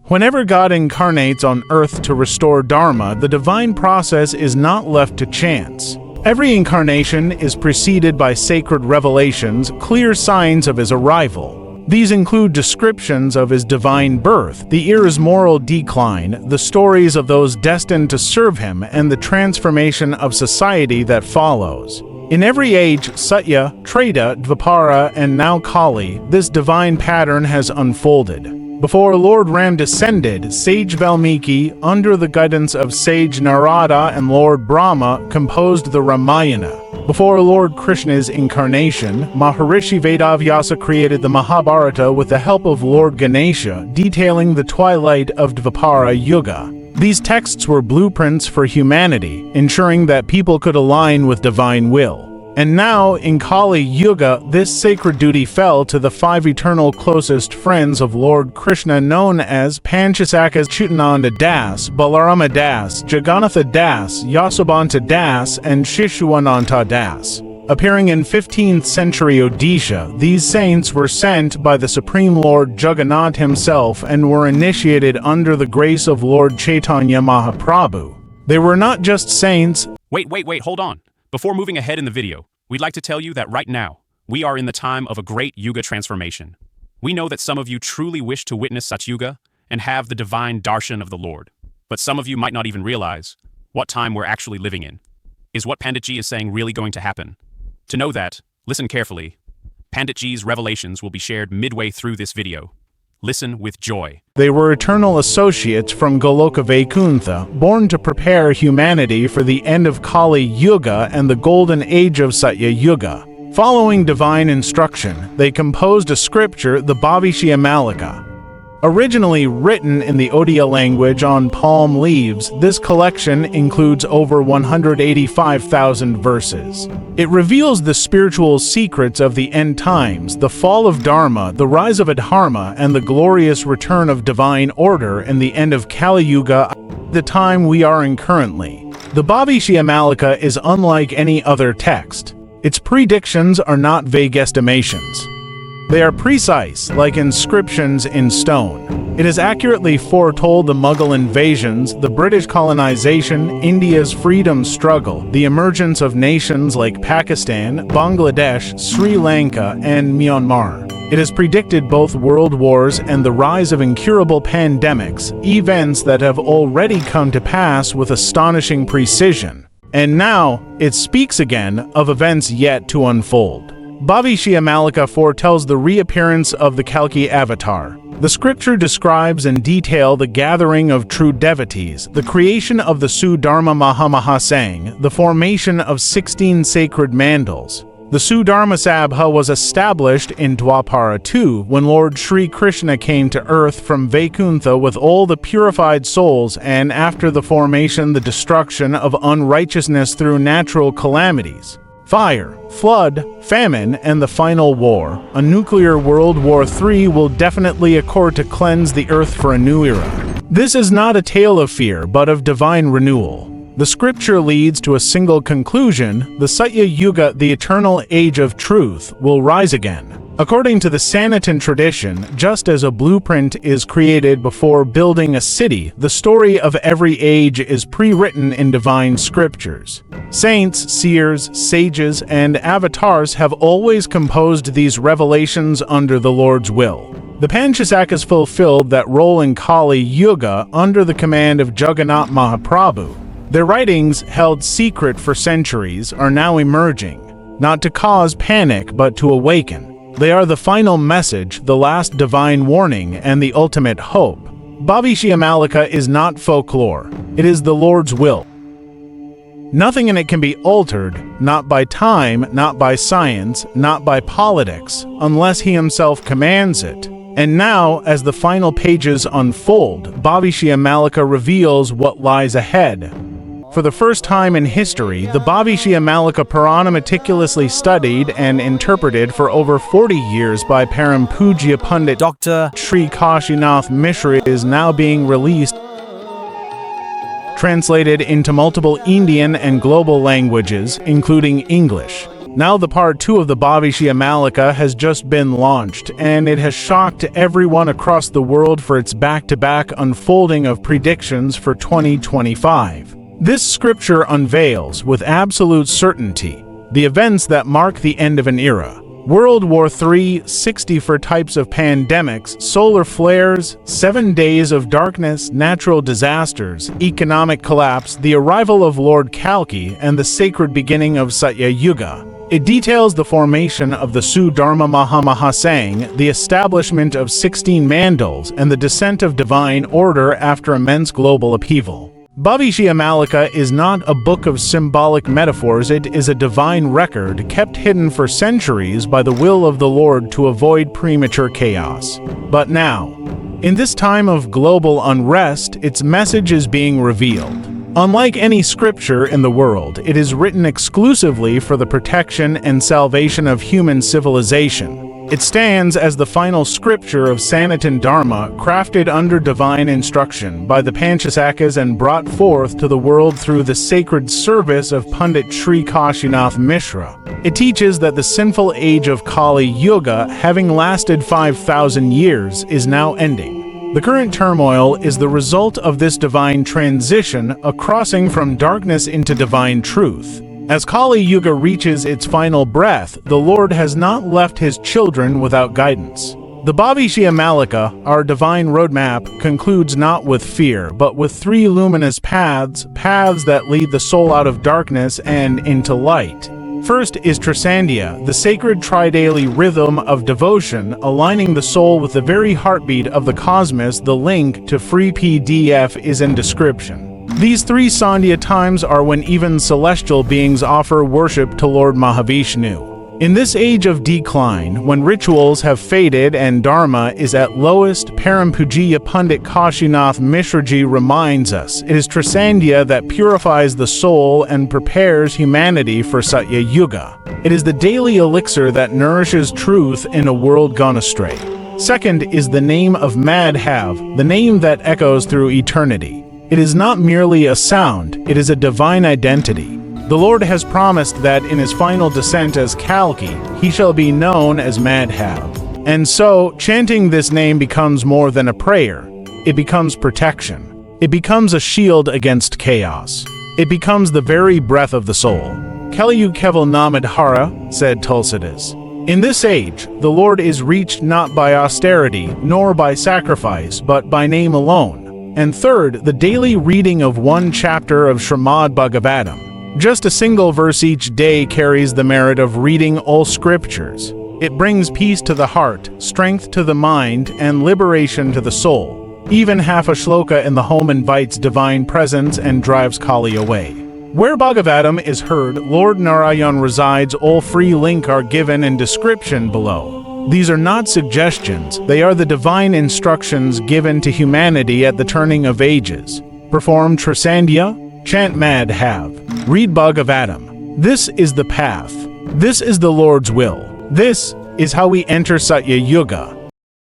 Whenever God incarnates on earth to restore Dharma, the divine process is not left to chance. Every incarnation is preceded by sacred revelations, clear signs of his arrival. These include descriptions of his divine birth, the era's moral decline, the stories of those destined to serve him, and the transformation of society that follows. In every age, 𝗙cie, 𝗬cie, Dvapara, and now Kali, this divine pattern has unfolded. Before Lord Ram descended, sage Valmiki, under the guidance of sage Narada and Lord Brahma, composed the Ramayana. Before Lord Krishna's incarnation, Maharishi Vedavyasa created the Mahabharata with the help of Lord Ganesha, detailing the twilight of Dvapara Yuga. These texts were blueprints for humanity, ensuring that people could align with divine will. And now, in Kali Yuga, this sacred duty fell to the 5 eternal closest friends of Lord Krishna known as Panchasakhas, achutanand dasa, Balarama dasa, Jagannatha dasa, Yasodhanta dasa, and Shishuananta dasa. Appearing in 15th century Odisha, these saints were sent by the Supreme Lord Jagannath himself and were initiated under the grace of Lord Chaitanya Mahaprabhu. They were not just saints. Wait, hold on. Before moving ahead in the video, we'd like to tell you that right now, we are in the time of a great Yuga transformation. We know that some of you truly wish to witness such Yuga and have the divine darshan of the Lord. But some of you might not even realize what time we're actually living in. Is what Pandit Ji is saying really going to happen? To know that, listen carefully. Pandit Ji's revelations will be shared midway through this video. Listen with joy. They were eternal associates from Goloka Vaikuntha, born to prepare humanity for the end of Kali Yuga and the golden age of 𝗙cie Yuga. Following divine instruction, they composed a scripture, the Bhavishya Malika. Originally written in the Odia language on palm leaves, this collection includes over 185,000 verses. It reveals the spiritual secrets of the end times, the fall of Dharma, the rise of Adharma, and the glorious return of divine order in the end of Kali Yuga, the time we are in currently. The Bhavishya Malika is unlike any other text. Its predictions are not vague estimations. They are precise, like inscriptions in stone. It has accurately foretold the Mughal invasions, the British colonization, India's freedom struggle, the emergence of nations like Pakistan, Bangladesh, Sri Lanka, and Myanmar. It has predicted both world wars and the rise of incurable pandemics, events that have already come to pass with astonishing precision. And now, it speaks again of events yet to unfold. Bhavishya Malika foretells the reappearance of the Kalki avatar. The scripture describes in detail the gathering of true devotees, the creation of the sudharma mahasangh, the formation of 16 sacred mandals. The sudharma sabha was established in Dwapara II when Lord Sri Krishna came to earth from Vaikuntha with all the purified souls, and after the formation, the destruction of unrighteousness through natural calamities. Fire, flood, famine, and the final war. A nuclear World War III will definitely occur to cleanse the earth for a new era. This is not a tale of fear, but of divine renewal. The scripture leads to a single conclusion: the 𝗙cie Yuga, the eternal age of truth, will rise again. According to the Sanatan tradition, just as a blueprint is created before building a city, the story of every age is pre-written in divine scriptures. Saints, seers, sages, and avatars have always composed these revelations under the Lord's will. The Panchasakhas fulfilled that role in Kali Yuga under the command of Jagannath Mahaprabhu. Their writings, held secret for centuries, are now emerging, not to cause panic but to awaken. They are the final message, the last divine warning, and the ultimate hope. Bhavishya Malika is not folklore. It is the Lord's will. Nothing in it can be altered, not by time, not by science, not by politics, unless he himself commands it. And now, as the final pages unfold, Bhavishya Malika reveals what lies ahead. For the first time in history, the Bhavishya Malika Purana, meticulously studied and interpreted for over 40 years by Param Pujya Pandit Dr. Sri Kashinath Mishra, is now being released, translated into multiple Indian and global languages, including English. Now the part 2 of the Bhavishya Malika has just been launched, and it has shocked everyone across the world for its back-to-back unfolding of predictions for 2025. This scripture unveils, with absolute certainty, the events that mark the end of an era. World War III, 64 types of pandemics, solar flares, 7 days of darkness, natural disasters, economic collapse, the arrival of Lord Kalki, and the sacred beginning of Satya Yuga. It details the formation of the sudharma mahasangh, the establishment of 16 mandals, and the descent of divine order after immense global upheaval. Bhavishya Malika is not a book of symbolic metaphors, it is a divine record kept hidden for centuries by the will of the Lord to avoid premature chaos. But now, in this time of global unrest, its message is being revealed. Unlike any scripture in the world, it is written exclusively for the protection and salvation of human civilization. It stands as the final scripture of Sanatan Dharma, crafted under divine instruction by the Panchasakhas and brought forth to the world through the sacred service of Pandit Sri Kashinath Mishra. It teaches that the sinful age of Kali Yuga, having lasted 5,000 years, is now ending. The current turmoil is the result of this divine transition, a crossing from darkness into divine truth. As Kali Yuga reaches its final breath, the Lord has not left his children without guidance. The Bhavishya Malika, our divine roadmap, concludes not with fear, but with 3 luminous paths that lead the soul out of darkness and into light. First is 𝗙cie𝗿, the sacred tri-daily rhythm of devotion, aligning the soul with the very heartbeat of the cosmos. The link to free PDF is in description. These 3 Sandhya times are when even celestial beings offer worship to Lord Mahavishnu. In this age of decline, when rituals have faded and Dharma is at lowest, Parampujya Pandit Kashinath Mishra Ji reminds us it is 𝗙cie𝗿 that purifies the soul and prepares humanity for Satya Yuga. It is the daily elixir that nourishes truth in a world gone astray. Second is the name of Madhav, the name that echoes through eternity. It is not merely a sound, it is a divine identity. The Lord has promised that in his final descent as Kalki, he shall be known as Madhav. And so, chanting this name becomes more than a prayer. It becomes protection. It becomes a shield against chaos. It becomes the very breath of the soul. Kali Yuga 𝗙 𝗬𝗵𝗁, said 𝗙ecie𝗿. In this age, the Lord is reached not by austerity, nor by sacrifice, but by name alone. And third, the daily reading of 1 chapter of Srimad Bhagavatam. Just a single verse each day carries the merit of reading all scriptures. It brings peace to the heart, strength to the mind, and liberation to the soul. Even half a shloka in the home invites divine presence and drives Kali away. Where Bhagavatam is heard, Lord Narayan resides. All free link are given in description below. These are not suggestions, they are the divine instructions given to humanity at the turning of ages. Perform 𝗙cie𝗿, chant Madhav, read Bhagavatam. This is the path. This is the Lord's will. This is how we enter Satya Yuga.